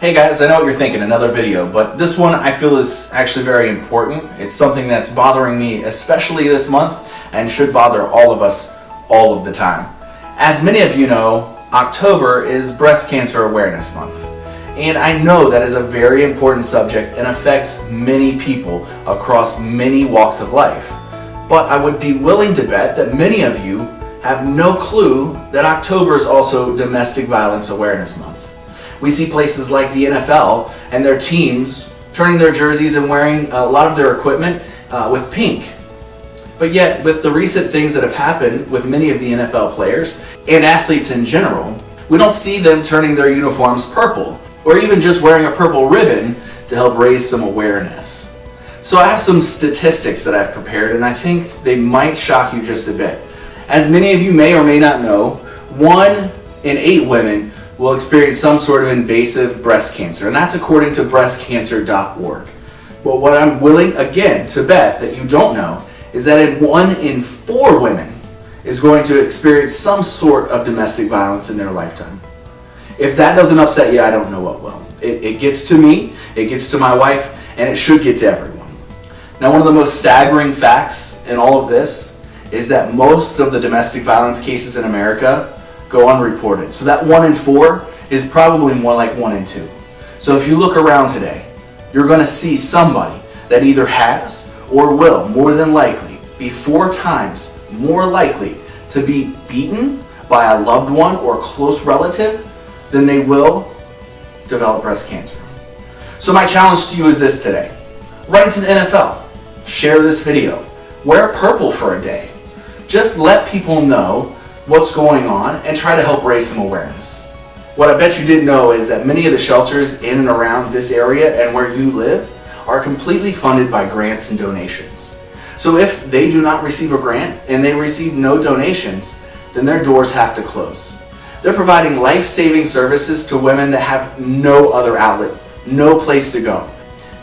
Hey guys, I know what you're thinking, another video, but this one I feel is actually very important. It's something that's bothering me, especially this month, and should bother all of us all of the time. As many of you know, October is Breast Cancer Awareness Month. And I know that is a very important subject and affects many people across many walks of life. But I would be willing to bet that many of you have no clue that October is also Domestic Violence Awareness Month. We see places like the NFL and their teams turning their jerseys and wearing a lot of their equipment with pink. But yet, with the recent things that have happened with many of the NFL players and athletes in general, we don't see them turning their uniforms purple or even just wearing a purple ribbon to help raise some awareness. So I have some statistics that I've prepared, and I think they might shock you just a bit. As many of you may or may not know, 1 in 8 women will experience some sort of invasive breast cancer, and that's according to breastcancer.org. But what I'm willing, again, to bet that you don't know is that 1 in 4 women is going to experience some sort of domestic violence in their lifetime. If that doesn't upset you, I don't know what will. It gets to me, it gets to my wife, and it should get to everyone. Now, one of the most staggering facts in all of this is that most of the domestic violence cases in America go unreported. So that 1 in 4 is probably more like 1 in 2. So if you look around today, you're going to see somebody that either has or will, more than likely, be 4 times more likely to be beaten by a loved one or close relative than they will develop breast cancer. So my challenge to you is this today. Write to the NFL. Share this video. Wear purple for a day. Just let people know what's going on and try to help raise some awareness. What I bet you didn't know is that many of the shelters in and around this area and where you live are completely funded by grants and donations. So if they do not receive a grant and they receive no donations, then their doors have to close. They're providing life-saving services to women that have no other outlet, no place to go.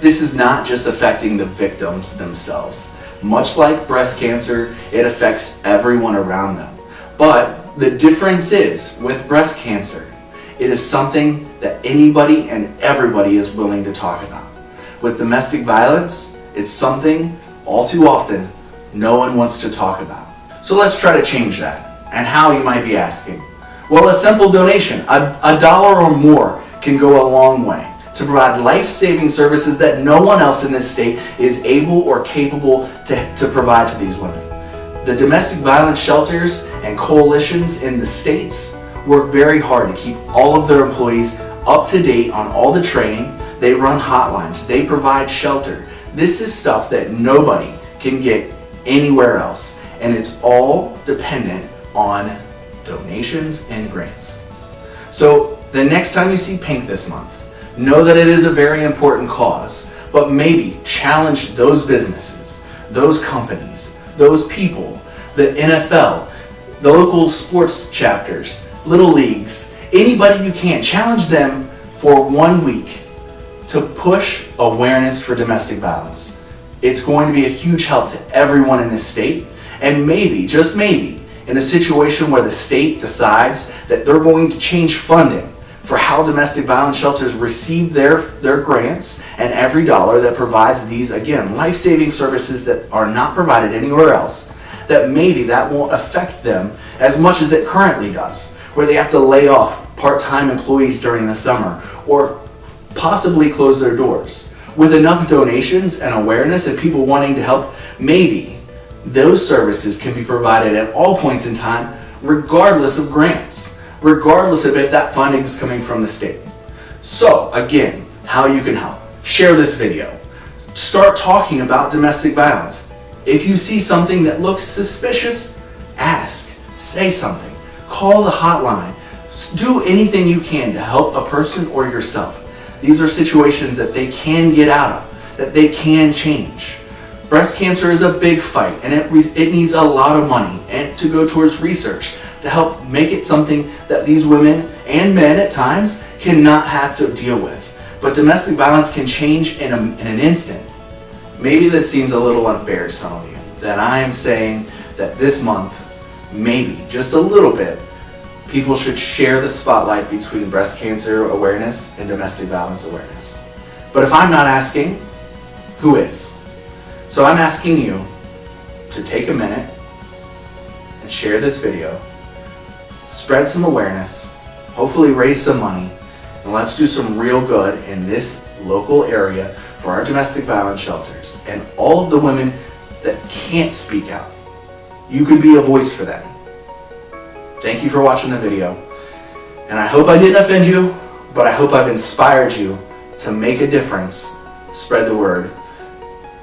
This is not just affecting the victims themselves. Much like breast cancer, it affects everyone around them. But the difference is, with breast cancer, it is something that anybody and everybody is willing to talk about. With domestic violence, it's something, all too often, no one wants to talk about. So let's try to change that. And how, you might be asking? Well, a simple donation, $1 or more, can go a long way to provide life-saving services that no one else in this state is able or capable to provide to these women. The domestic violence shelters and coalitions in the states work very hard to keep all of their employees up to date on all the training. They run hotlines, they provide shelter. This is stuff that nobody can get anywhere else, and it's all dependent on donations and grants. So the next time you see pink this month, know that it is a very important cause, but maybe challenge those businesses, those companies, those people, the NFL, the local sports chapters, little leagues, anybody you can, challenge them for 1 week to push awareness for domestic violence. It's going to be a huge help to everyone in this state, and maybe, just maybe, in a situation where the state decides that they're going to change funding for how domestic violence shelters receive their grants, and every dollar that provides these, again, life-saving services that are not provided anywhere else, that maybe that won't affect them as much as it currently does, where they have to lay off part-time employees during the summer or possibly close their doors. With enough donations and awareness and people wanting to help, maybe those services can be provided at all points in time, regardless of grants, regardless of if that funding is coming from the state. So again, how you can help. Share this video. Start talking about domestic violence. If you see something that looks suspicious, ask, say something, call the hotline, do anything you can to help a person or yourself. These are situations that they can get out of, that they can change. Breast cancer is a big fight, and it needs a lot of money and to go towards research to help make it something that these women and men at times cannot have to deal with. But domestic violence can change in an instant. Maybe this seems a little unfair to some of you, that I am saying that this month, maybe, just a little bit, People should share the spotlight between breast cancer awareness and domestic violence awareness. But if I'm not asking, who is? So I'm asking you to take a minute and share this video, spread some awareness, hopefully raise some money, and let's do some real good in this local area for our domestic violence shelters and all of the women that can't speak out. You can be a voice for them. Thank you for watching the video, and I hope I didn't offend you, but I hope I've inspired you to make a difference, spread the word,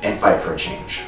and fight for a change.